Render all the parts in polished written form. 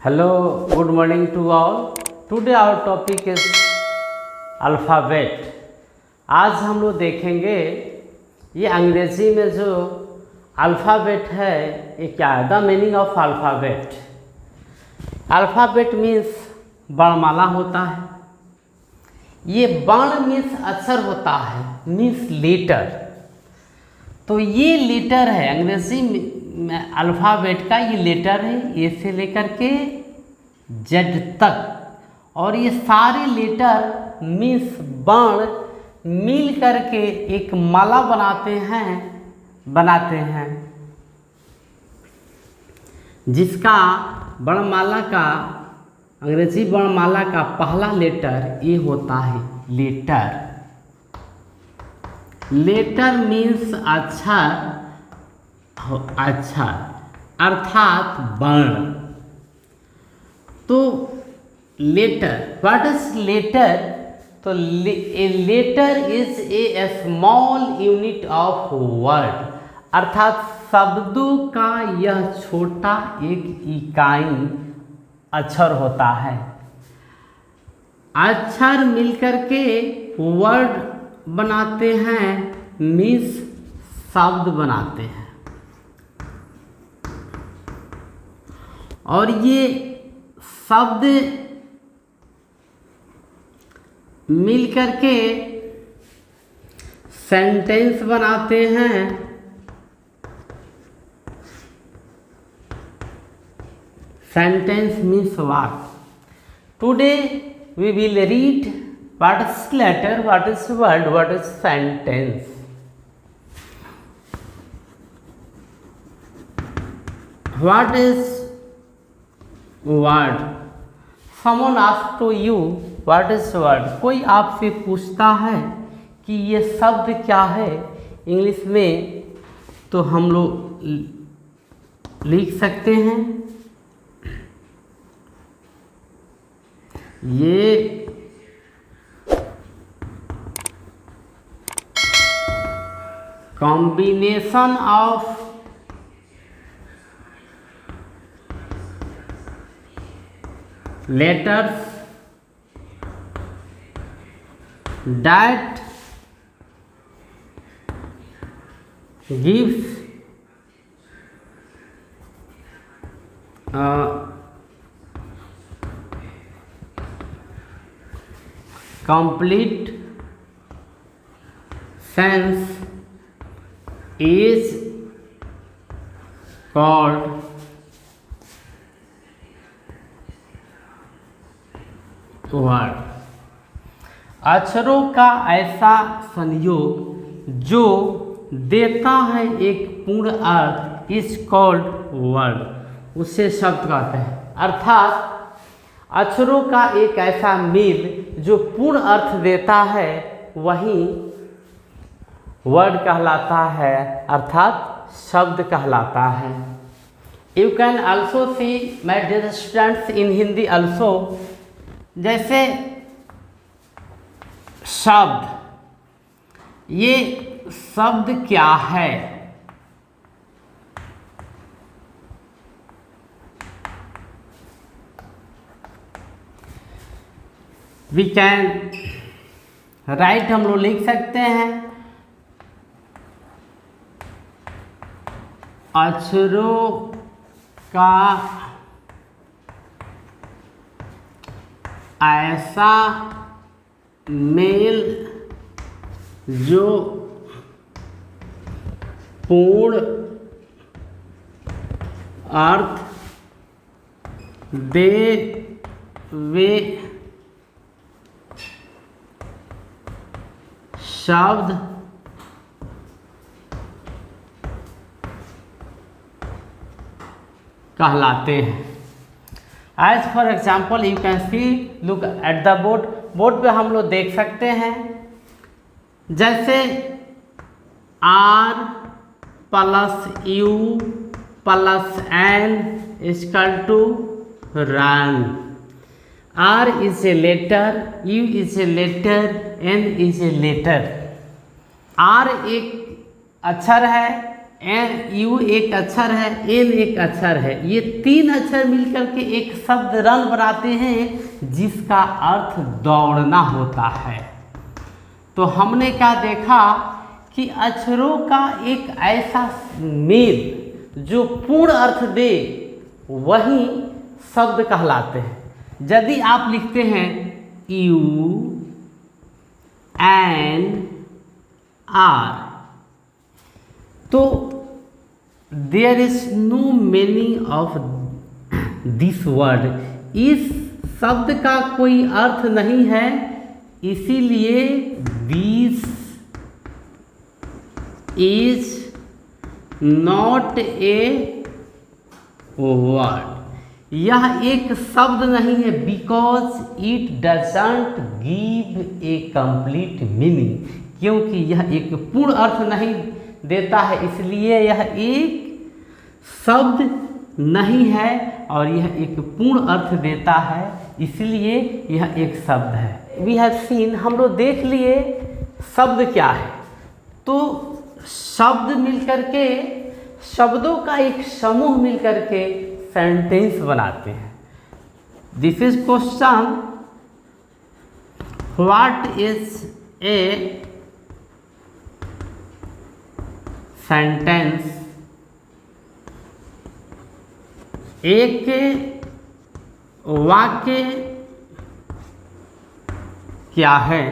Hello, good morning to all. Today our topic is alphabet. आज हम लोग देखेंगे ये अंग्रेज़ी में जो अल्फ़ाबेट है ये क्या है। The meaning of alphabet. Alphabet means वर्णमाला होता है। ये वर्ण मीन्स अक्षर होता है, मीन्स लेटर। तो ये लेटर है अंग्रेज़ी में अल्फ़ाबेट का, ये लेटर है ए से लेकर के जेड तक। और ये सारे लेटर मीन्स वर्ण मिल करके एक माला बनाते हैं जिसका वर्णमाला का अंग्रेजी वर्णमाला का पहला लेटर ए होता है लेटर। लेटर मीन्स अक्षर अर्थात वर्ण। तो लेटर, व्हाट इज लेटर? तो letter is a small unit of word, अर्थात शब्दों का यह छोटा एक इकाई अक्षर होता है। अक्षर मिलकर के वर्ड बनाते हैं, मीन्स शब्द बनाते हैं। और ये शब्द मिलकर के सेंटेंस बनाते हैं। सेंटेंस मीन्स वाक्य। Today we will read what is letter, what is word, what is sentence. What is word? Someone ask to you what is word? कोई आपसे पूछता है कि ये शब्द क्या है इंग्लिश में, तो हम लोग लिख सकते हैं ये combination of letters that gives complete sense is called word. अक्षरों का ऐसा संयोग जो देता है एक पूर्ण अर्थ इज कॉल्ड वर्ड, उसे शब्द कहते हैं। अर्थात अक्षरों का एक ऐसा मेल जो पूर्ण अर्थ देता है वही वर्ड कहलाता है, अर्थात शब्द कहलाता है। You can also see my dear students in Hindi also. जैसे शब्द, ये शब्द क्या है? वी कैन राइट, हम लोग लिख सकते हैं अक्षरों का ऐसा मेल जो पूर्ण अर्थ दे वे शब्द कहलाते हैं। As for example you can see look at the board. Board पे हम लोग देख सकते हैं जैसे R + U + N = run। R is a letter, U is a letter, N is a letter। R एक अक्षर है, यू एक अक्षर है, एन एक अक्षर है, ये तीन अक्षर मिलकर के एक शब्द रन बनाते हैं जिसका अर्थ दौड़ना होता है। तो हमने क्या देखा कि अक्षरों का एक ऐसा मेल जो पूर्ण अर्थ दे वही शब्द कहलाते हैं। यदि आप लिखते हैं यू एन आर तो there is no meaning of this word, इस शब्द का कोई अर्थ नहीं है, इसीलिए this is not a word, यह एक शब्द नहीं है, because it doesn't give a complete meaning, क्योंकि यह एक पूर्ण अर्थ नहीं देता है, इसलिए यह एक शब्द नहीं है, और यह एक पूर्ण अर्थ देता है, इसलिए यह एक शब्द है। वी हैव सीन, हम लोग देख लिए शब्द क्या है। तो शब्द मिलकर के, शब्दों का एक समूह मिलकर के सेंटेंस बनाते हैं। This is question, what is a sentence? एक वाक्य क्या है?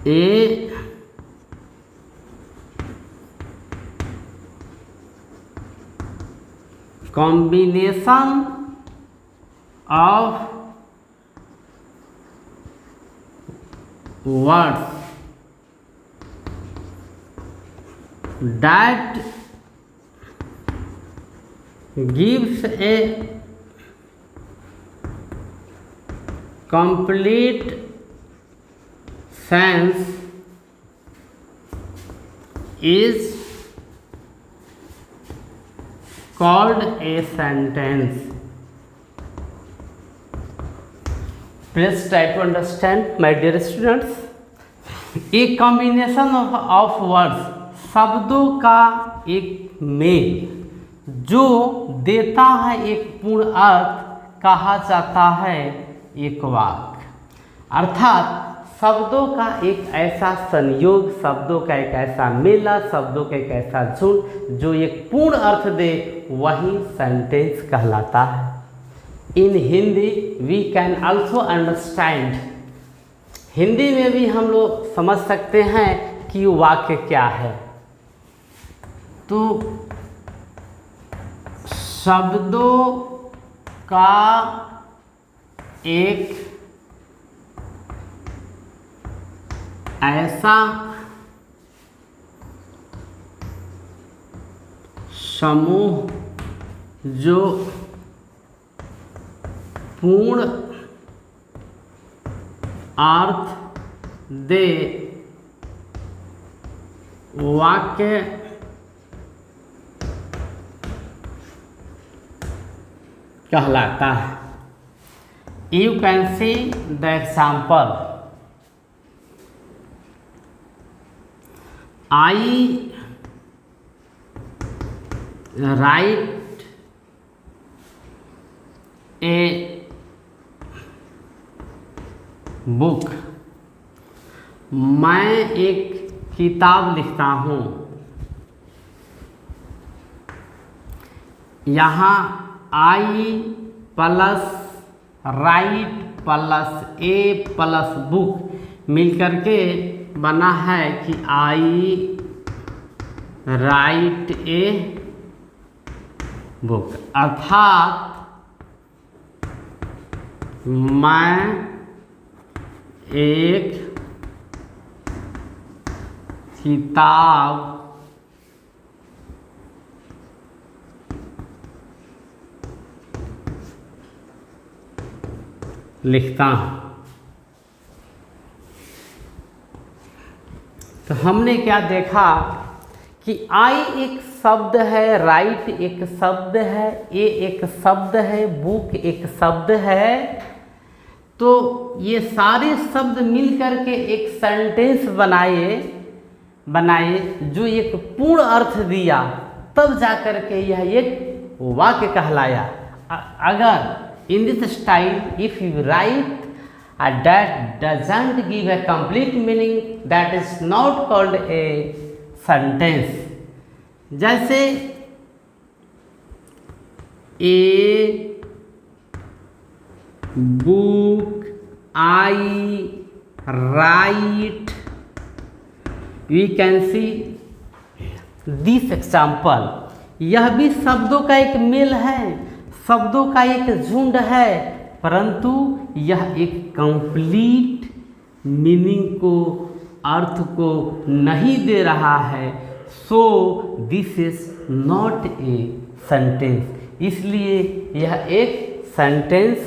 ए combination of words that gives a complete sense is called a sentence. Please try to understand, my dear students. A combination of words, शब्दों का एक mail जो देता है एक पूर्ण अर्थ, कहा जाता है एक वाक्य। अर्थात शब्दों का एक ऐसा संयोग, शब्दों का एक ऐसा मेला, शब्दों का एक ऐसा झुंड जो एक पूर्ण अर्थ दे, वही सेंटेंस कहलाता है। In Hindi we can also understand, Hindi में भी हम लोग समझ सकते हैं कि वाक्य क्या है। तो शब्दों का एक ऐसा समूह जो पूर्ण अर्थ दे, वाक्य कहलाता है। You can see the example, I write a book, मैं एक किताब लिखता हूँ। यहाँ I plus right plus A plus book मिलकर के बना है कि आई राइट ए बुक, अर्थात मैं एक किताब लिखता हूँ। तो हमने क्या देखा कि आई एक शब्द है, राइट एक शब्द है, ए एक शब्द है, बुक एक शब्द है। तो ये सारे शब्द मिल करके एक सेंटेंस बनाए जो एक पूर्ण अर्थ दिया, तब जा कर के यह एक वाक्य कहलाया। अगर in this style if you right that doesn't give a complete meaning, that is not called a sentence। जैसे a book I write, we can see this example। यह भी शब्दों का एक मेल है, शब्दों का एक झुंड है, परंतु यह एक कंप्लीट मीनिंग को, अर्थ को नहीं दे रहा है। So this is not a sentence, इसलिए यह एक सेंटेंस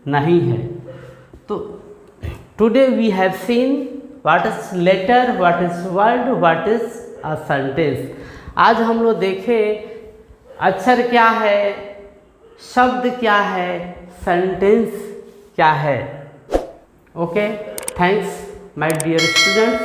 नहीं है। तो today we have seen what is letter, what is word, what is a sentence. आज हम लोग देखें अक्षर क्या है, शब्द क्या है, सेंटेंस क्या है। Okay, thanks my dear students.